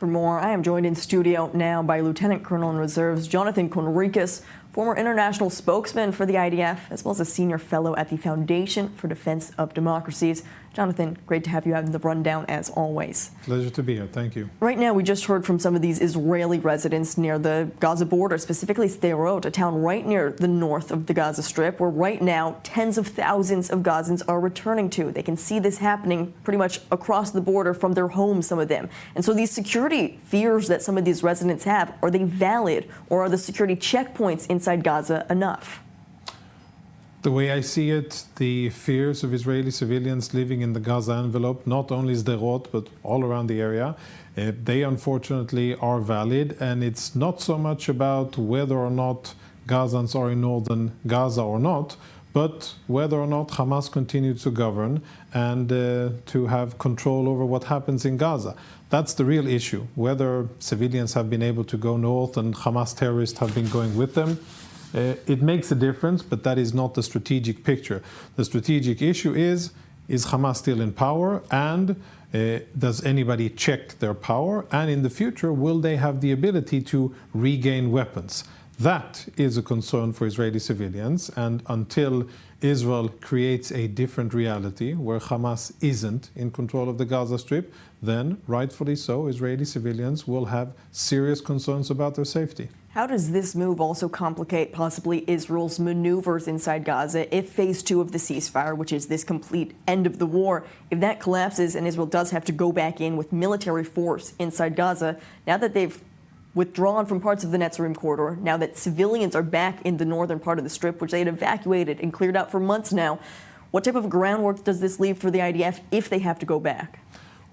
For more, I am joined in studio now by Lieutenant Colonel in Reserves Jonathan Conricus, former international spokesman for the IDF, as well as a senior fellow at the Foundation for Defense of Democracies. Jonathan, great to have you out in the rundown as always. Pleasure to be here. Thank you. Right now, we just heard from some of these Israeli residents near the Gaza border, specifically Sderot, a town right near the north of the Gaza Strip, where right now tens of thousands of Gazans are returning to. They can see this happening pretty much across the border from their homes, some of them. And so these security fears that some of these residents have, are they valid, or are the security checkpoints inside Gaza enough? The way I see it, the fears of Israeli civilians living in the Gaza envelope, not only Sderot, but all around the area, they unfortunately are valid. And it's not so much about whether or not Gazans are in northern Gaza or not, but whether or not Hamas continues to govern and to have control over what happens in Gaza. That's the real issue, whether civilians have been able to go north and Hamas terrorists have been going with them. It makes a difference, but that is not the strategic picture. The strategic issue is Hamas still in power, and does anybody check their power? And in the future, will they have the ability to regain weapons? That is a concern for Israeli civilians, and until Israel creates a different reality where Hamas isn't in control of the Gaza Strip, then, rightfully so, Israeli civilians will have serious concerns about their safety. How does this move also complicate possibly Israel's maneuvers inside Gaza if phase 2 of the ceasefire, which is this complete end of the war, if that collapses and Israel does have to go back in with military force inside Gaza, now that they've withdrawn from parts of the Netzarim corridor, now that civilians are back in the northern part of the Strip, which they had evacuated and cleared out for months now, what type of groundwork does this leave for the IDF if they have to go back?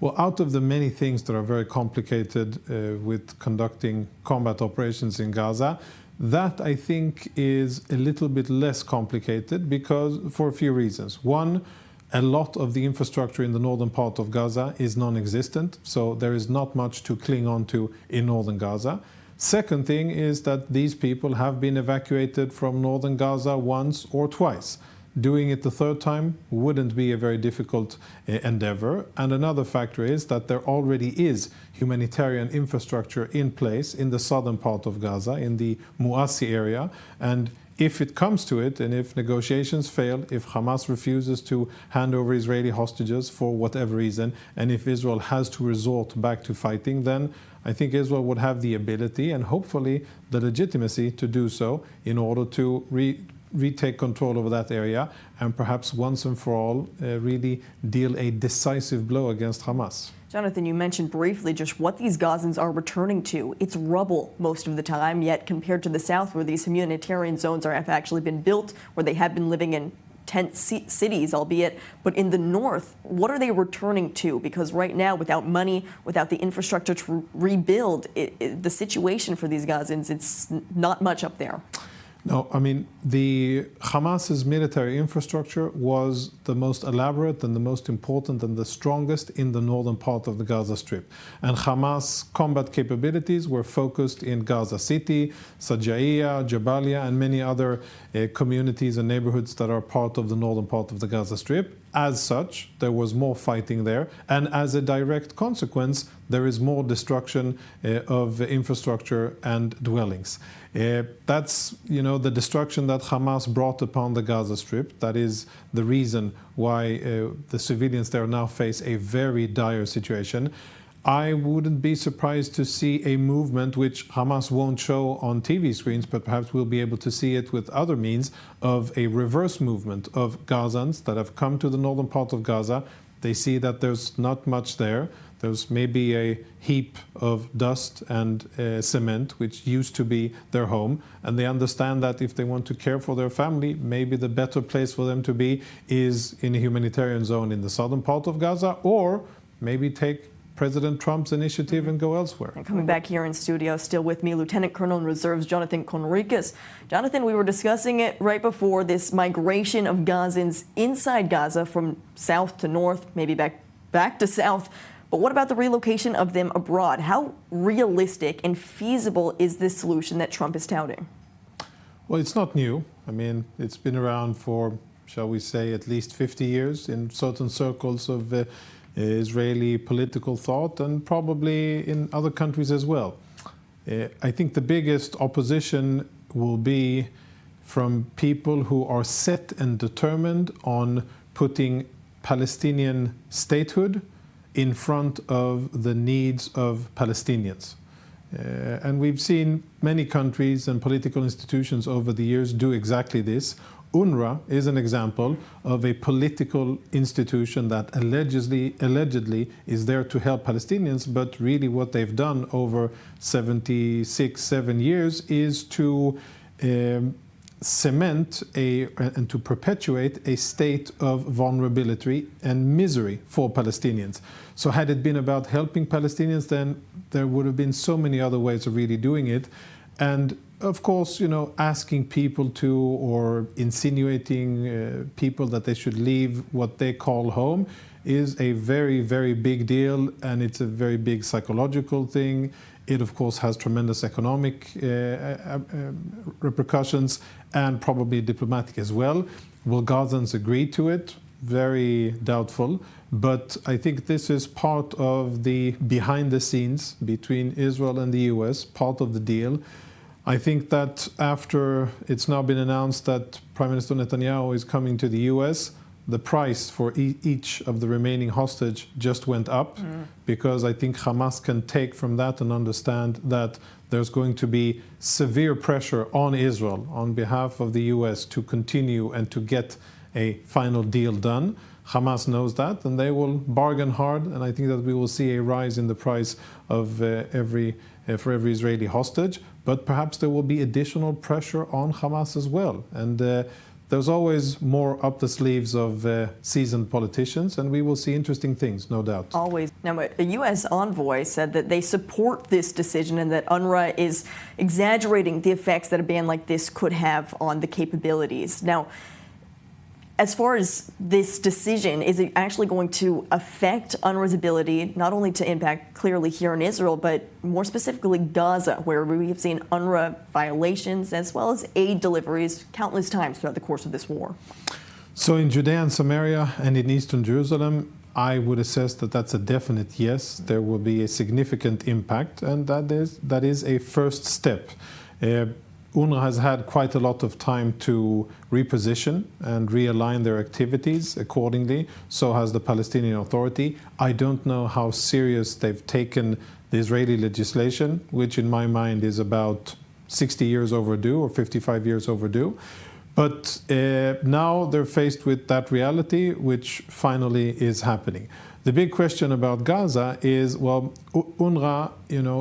Well, out of the many things that are very complicated with conducting combat operations in Gaza, that I think is a little bit less complicated because for a few reasons. One, a lot of the infrastructure in the northern part of Gaza is non-existent, so there is not much to cling on to in northern Gaza. Second thing is that these people have been evacuated from northern Gaza once or twice. Doing it the third time wouldn't be a very difficult endeavor. And another factor is that there already is humanitarian infrastructure in place in the southern part of Gaza, in the Muassi area. And if it comes to it, and if negotiations fail, if Hamas refuses to hand over Israeli hostages for whatever reason, and if Israel has to resort back to fighting, then I think Israel would have the ability and hopefully the legitimacy to do so in order to retake control over that area and perhaps once and for all really deal a decisive blow against Hamas. Jonathan, you mentioned briefly just what these Gazans are returning to. It's rubble most of the time, yet compared to the south where these humanitarian zones have actually been built, where they have been living in tent cities, albeit, but in the north, what are they returning to? Because right now, without money, without the infrastructure to rebuild, the situation for these Gazans, it's not much up there. No, I mean, the Hamas's military infrastructure was the most elaborate and the most important and the strongest in the northern part of the Gaza Strip. And Hamas combat capabilities were focused in Gaza City, Sajaiya, Jabalia, and many other communities and neighborhoods that are part of the northern part of the Gaza Strip. As such, there was more fighting there, and as a direct consequence, there is more destruction of infrastructure and dwellings. That's, the destruction that Hamas brought upon the Gaza Strip. That is the reason why the civilians there now face a very dire situation. I wouldn't be surprised to see a movement which Hamas won't show on TV screens, but perhaps we'll be able to see it with other means, of a reverse movement of Gazans that have come to the northern part of Gaza. They see that there's not much there. There's maybe a heap of dust and cement, which used to be their home. And they understand that if they want to care for their family, maybe the better place for them to be is in a humanitarian zone in the southern part of Gaza, or maybe take President Trump's initiative and go elsewhere. And coming back here in studio, still with me, Lieutenant Colonel in Reserves Jonathan Conricus. Jonathan, we were discussing it right before, this migration of Gazans inside Gaza from south to north, maybe back to south. But what about the relocation of them abroad? How realistic and feasible is this solution that Trump is touting? Well, it's not new. I mean, it's been around for, shall we say, at least 50 years in certain circles of Israeli political thought, and probably in other countries as well. I think the biggest opposition will be from people who are set and determined on putting Palestinian statehood in front of the needs of Palestinians. And we've seen many countries and political institutions over the years do exactly this. UNRWA is an example of a political institution that allegedly is there to help Palestinians, but really what they've done over 7 years is to cement and to perpetuate a state of vulnerability and misery for Palestinians. So had it been about helping Palestinians, then there would have been so many other ways of really doing it. And of course, asking people to, or insinuating people that they should leave what they call home is a very, very big deal, and it's a very big psychological thing. It, of course, has tremendous economic repercussions and probably diplomatic as well. Will Gazans agree to it? Very doubtful. But I think this is part of the behind the scenes between Israel and the US, part of the deal. I think that after it's now been announced that Prime Minister Netanyahu is coming to the US, the price for each of the remaining hostage just went up, because I think Hamas can take from that and understand that there's going to be severe pressure on Israel on behalf of the US to continue and to get a final deal done. Hamas knows that, and they will bargain hard, and I think that we will see a rise in the price of for every Israeli hostage. But perhaps there will be additional pressure on Hamas as well. And there's always more up the sleeves of seasoned politicians, and we will see interesting things, no doubt. Always. Now, a U.S. envoy said that they support this decision and that UNRWA is exaggerating the effects that a ban like this could have on the capabilities. Now, as far as this decision, is it actually going to affect UNRWA's ability not only to impact clearly here in Israel, but more specifically Gaza, where we have seen UNRWA violations as well as aid deliveries countless times throughout the course of this war? So in Judea and Samaria and in eastern Jerusalem, I would assess that that's a definite yes. There will be a significant impact, and that is a first step. UNRWA has had quite a lot of time to reposition and realign their activities accordingly. So has the Palestinian Authority. I don't know how serious they've taken the Israeli legislation, which in my mind is about 60 years overdue or 55 years overdue. But now they're faced with that reality, which finally is happening. The big question about Gaza is, well, UNRWA,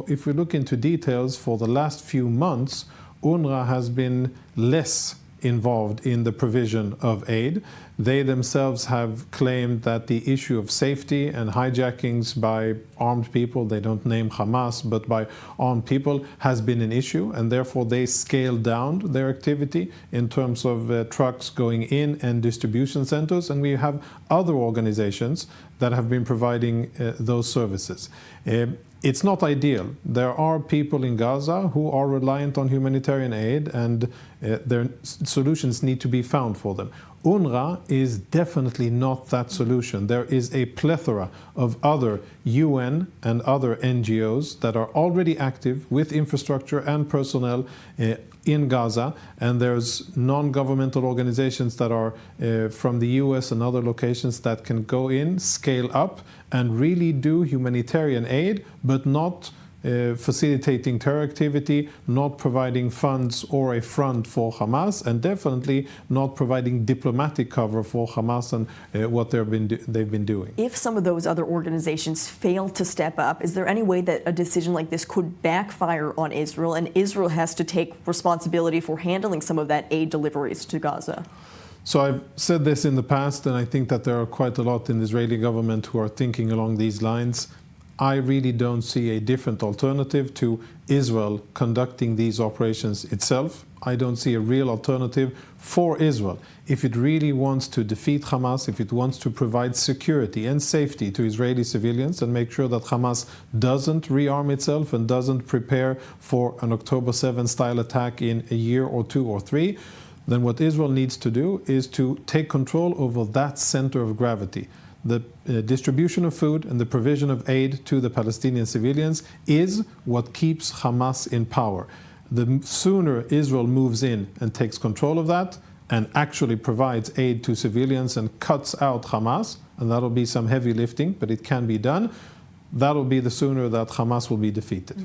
if we look into details, for the last few months, UNRWA has been less involved in the provision of aid. They themselves have claimed that the issue of safety and hijackings by armed people, they don't name Hamas, but by armed people, has been an issue, and therefore they scaled down their activity in terms of trucks going in and distribution centers, and we have other organizations that have been providing those services. It's not ideal. There are people in Gaza who are reliant on humanitarian aid, and their solutions need to be found for them. UNRWA is definitely not that solution. There is a plethora of other UN and other NGOs that are already active with infrastructure and personnel in Gaza, and there's non-governmental organizations that are from the US and other locations that can go in, scale up, and really do humanitarian aid, but not facilitating terror activity, not providing funds or a front for Hamas, and definitely not providing diplomatic cover for Hamas and what they've been doing. If some of those other organizations fail to step up, is there any way that a decision like this could backfire on Israel, and Israel has to take responsibility for handling some of that aid deliveries to Gaza? So I've said this in the past, and I think that there are quite a lot in the Israeli government who are thinking along these lines. I really don't see a different alternative to Israel conducting these operations itself. I don't see a real alternative for Israel. If it really wants to defeat Hamas, if it wants to provide security and safety to Israeli civilians and make sure that Hamas doesn't rearm itself and doesn't prepare for an October 7 style attack in a year or 2 or 3, then what Israel needs to do is to take control over that center of gravity. the distribution of food and the provision of aid to the Palestinian civilians is what keeps Hamas in power. The sooner Israel moves in and takes control of that and actually provides aid to civilians and cuts out Hamas, and that'll be some heavy lifting, but it can be done, that'll be the sooner that Hamas will be defeated.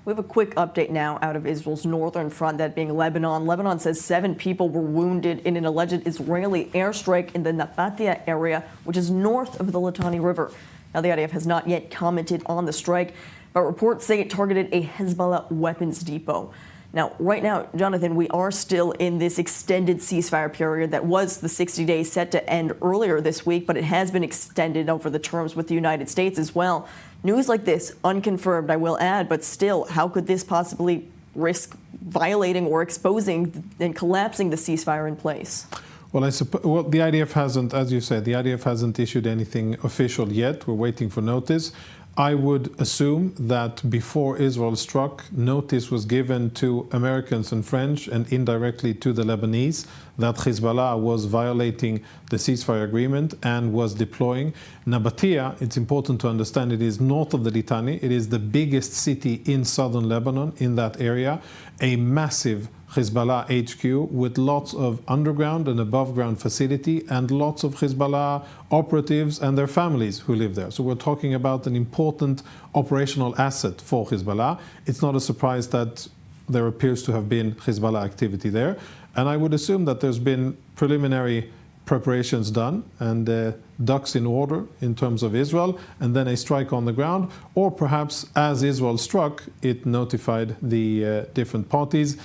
We have a quick update now out of Israel's northern front, that being Lebanon. Lebanon says 7 people were wounded in an alleged Israeli airstrike in the Nabatea area, which is north of the Litani River. Now, the IDF has not yet commented on the strike, but reports say it targeted a Hezbollah weapons depot. Now, right now, Jonathan, we are still in this extended ceasefire period that was the 60 days set to end earlier this week, but it has been extended over the terms with the United States as well. News like this, unconfirmed, I will add, but still, how could this possibly risk violating or exposing and collapsing the ceasefire in place? Well, the IDF hasn't, as you said, the IDF hasn't issued anything official yet. We're waiting for notice. I would assume that before Israel struck, notice was given to Americans and French and indirectly to the Lebanese that Hezbollah was violating the ceasefire agreement and was deploying. Nabatea, it's important to understand, it is north of the Litani. It is the biggest city in southern Lebanon, in that area, a massive Hezbollah HQ with lots of underground and above ground facility and lots of Hezbollah operatives and their families who live there. So we're talking about an important operational asset for Hezbollah. It's not a surprise that there appears to have been Hezbollah activity there. And I would assume that there's been preliminary preparations done and ducks in order in terms of Israel, and then a strike on the ground, or perhaps as Israel struck, it notified the different parties.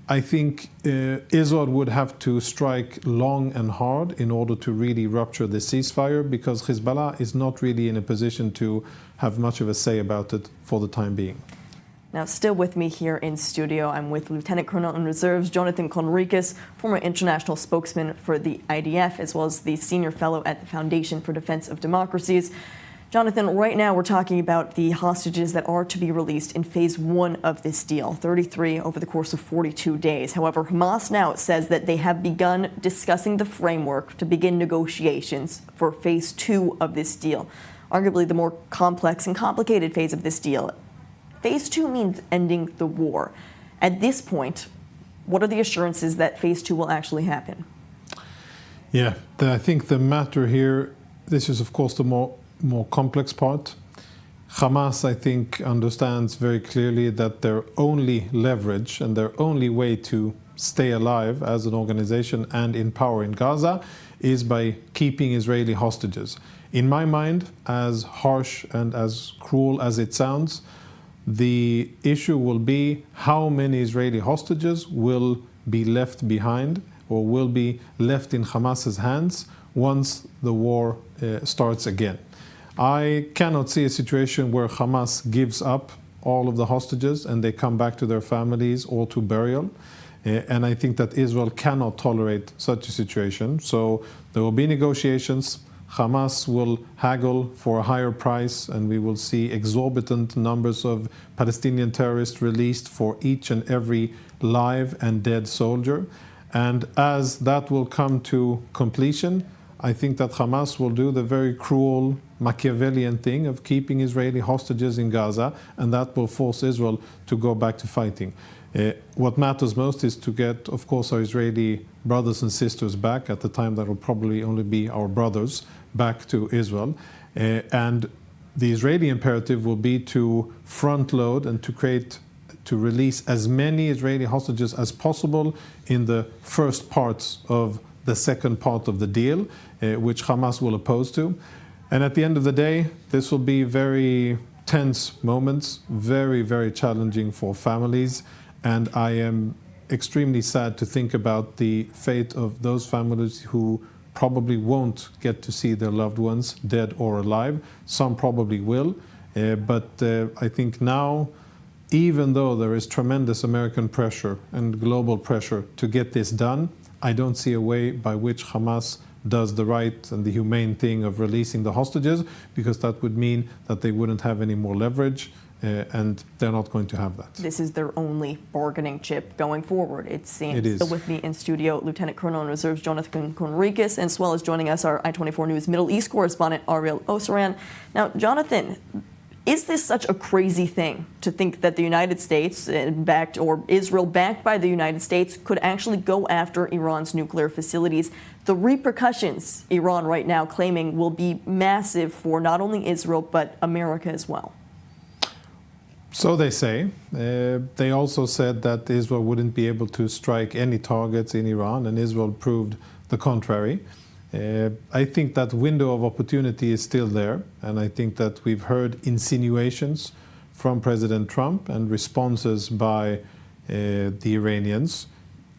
I think Israel would have to strike long and hard in order to really rupture the ceasefire, because Hezbollah is not really in a position to have much of a say about it for the time being. Now, still with me here in studio, I'm with Lieutenant Colonel in Reserves Jonathan Conricus, former international spokesman for the IDF, as well as the senior fellow at the Foundation for Defense of Democracies. Jonathan, right now we're talking about the hostages that are to be released in phase 1 of this deal, 33 over the course of 42 days. However, Hamas now says that they have begun discussing the framework to begin negotiations for phase 2 of this deal, arguably the more complex and complicated phase of this deal. Phase 2 means ending the war. At this point, what are the assurances that phase 2 will actually happen? Yeah, I think the matter here, this is of course the more complex part. Hamas, I think, understands very clearly that their only leverage and their only way to stay alive as an organization and in power in Gaza is by keeping Israeli hostages. In my mind, as harsh and as cruel as it sounds, the issue will be how many Israeli hostages will be left behind or will be left in Hamas's hands once the war starts again. I cannot see a situation where Hamas gives up all of the hostages and they come back to their families or to burial. And I think that Israel cannot tolerate such a situation. So there will be negotiations. Hamas will haggle for a higher price, and we will see exorbitant numbers of Palestinian terrorists released for each and every live and dead soldier. And as that will come to completion, I think that Hamas will do the very cruel Machiavellian thing of keeping Israeli hostages in Gaza, and that will force Israel to go back to fighting. What matters most is to get, of course, our Israeli brothers and sisters back. At the time, that will probably only be our brothers back to Israel. And the Israeli imperative will be to front load and to release as many Israeli hostages as possible in the first parts of the second part of the deal, which Hamas will oppose to. And at the end of the day, this will be very tense moments, very, very challenging for families. And I am extremely sad to think about the fate of those families who probably won't get to see their loved ones, dead or alive. Some probably will. But I think now, even though there is tremendous American pressure and global pressure to get this done, I don't see a way by which Hamas does the right and the humane thing of releasing the hostages, because that would mean that they wouldn't have any more leverage. and they're not going to have that. This is their only bargaining chip going forward, it seems. It is. Still with me in studio, Lieutenant Colonel in Reserves Jonathan Conricus, as well as joining us, our I24 News Middle East correspondent, Ariel Osran. Now, Jonathan, is this such a crazy thing to think that the United States, backed or Israel backed by the United States, could actually go after Iran's nuclear facilities? The repercussions, Iran right now claiming, will be massive for not only Israel, but America as well. So they say. They also said that Israel wouldn't be able to strike any targets in Iran, and Israel proved the contrary. I think that window of opportunity is still there, and I think that we've heard insinuations from President Trump and responses by the Iranians.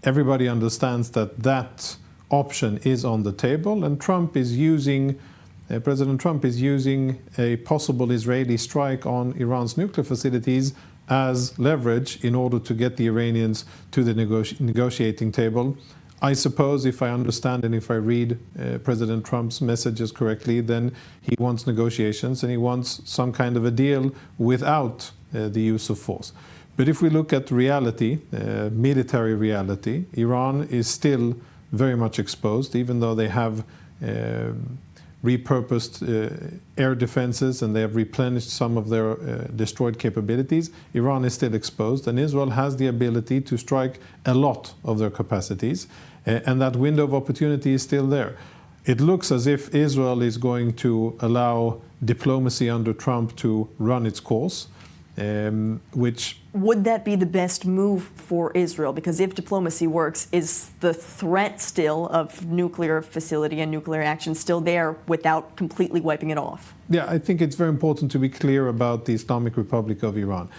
Everybody understands that that option is on the table, and President Trump is using a possible Israeli strike on Iran's nuclear facilities as leverage in order to get the Iranians to the negotiating table. I suppose, if I understand and if I read President Trump's messages correctly, then he wants negotiations and he wants some kind of a deal without the use of force. But if we look at reality, military reality, Iran is still very much exposed, even though they have repurposed air defenses and they have replenished some of their destroyed capabilities. Iran is still exposed, and Israel has the ability to strike a lot of their capacities, and that window of opportunity is still there. It looks as if Israel is going to allow diplomacy under Trump to run its course, which... Would that be the best move for Israel? Because if diplomacy works, is the threat still of nuclear facility and nuclear action still there without completely wiping it off? Yeah, I think it's very important to be clear about the Islamic Republic of Iran.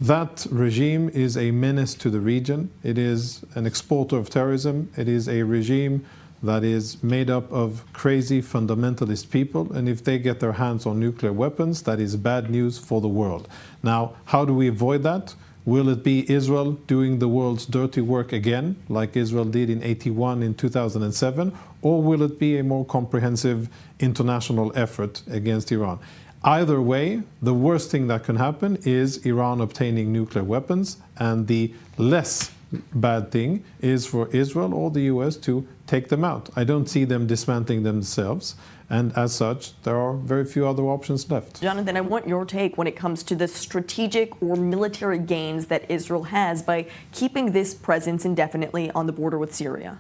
That regime is a menace to the region. It is an exporter of terrorism. It is a regime that is made up of crazy fundamentalist people, and if they get their hands on nuclear weapons, that is bad news for the world. Now, how do we avoid that? Will it be Israel doing the world's dirty work again, like Israel did in 81 in 2007, or will it be a more comprehensive international effort against Iran? Either way, the worst thing that can happen is Iran obtaining nuclear weapons, and the less bad thing is for Israel or the US to take them out. I don't see them dismantling themselves, and as such, there are very few other options left. Jonathan, I want your take when it comes to the strategic or military gains that Israel has by keeping this presence indefinitely on the border with Syria.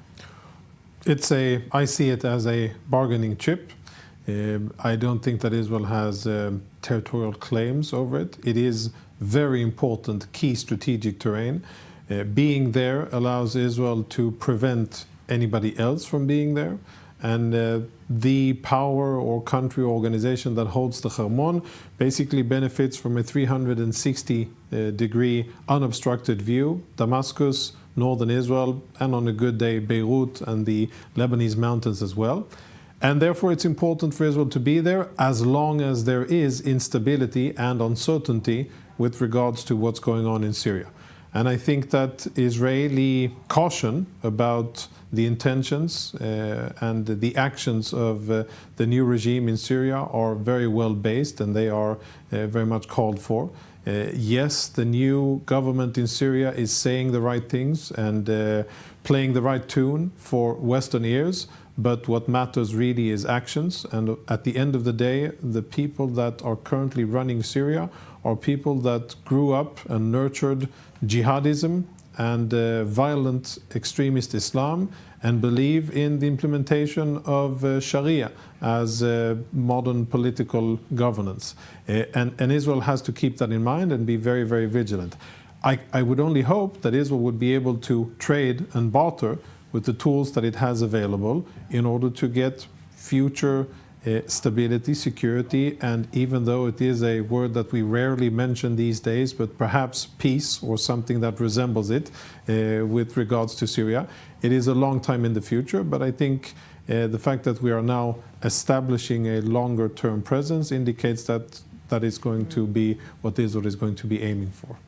I see it as a bargaining chip. I don't think that Israel has territorial claims over it. It is very important, key strategic terrain. Being there allows Israel to prevent anybody else from being there. And the power or country or organization that holds the Hermon basically benefits from a 360-degree unobstructed view. Damascus, northern Israel, and on a good day, Beirut and the Lebanese mountains as well. And therefore, it's important for Israel to be there as long as there is instability and uncertainty with regards to what's going on in Syria. And I think that Israeli caution about the intentions and the actions of the new regime in Syria are very well based, and they are very much called for. Yes, the new government in Syria is saying the right things and playing the right tune for Western ears, but what matters really is actions. And at the end of the day, the people that are currently running Syria are people that grew up and nurtured jihadism and violent extremist Islam and believe in the implementation of Sharia as modern political governance. And Israel has to keep that in mind and be very, very vigilant. I would only hope that Israel would be able to trade and barter with the tools that it has available in order to get future stability, security, and even though it is a word that we rarely mention these days, but perhaps peace or something that resembles it with regards to Syria. It is a long time in the future, but I think the fact that we are now establishing a longer-term presence indicates that that is going to be what Israel is going to be aiming for.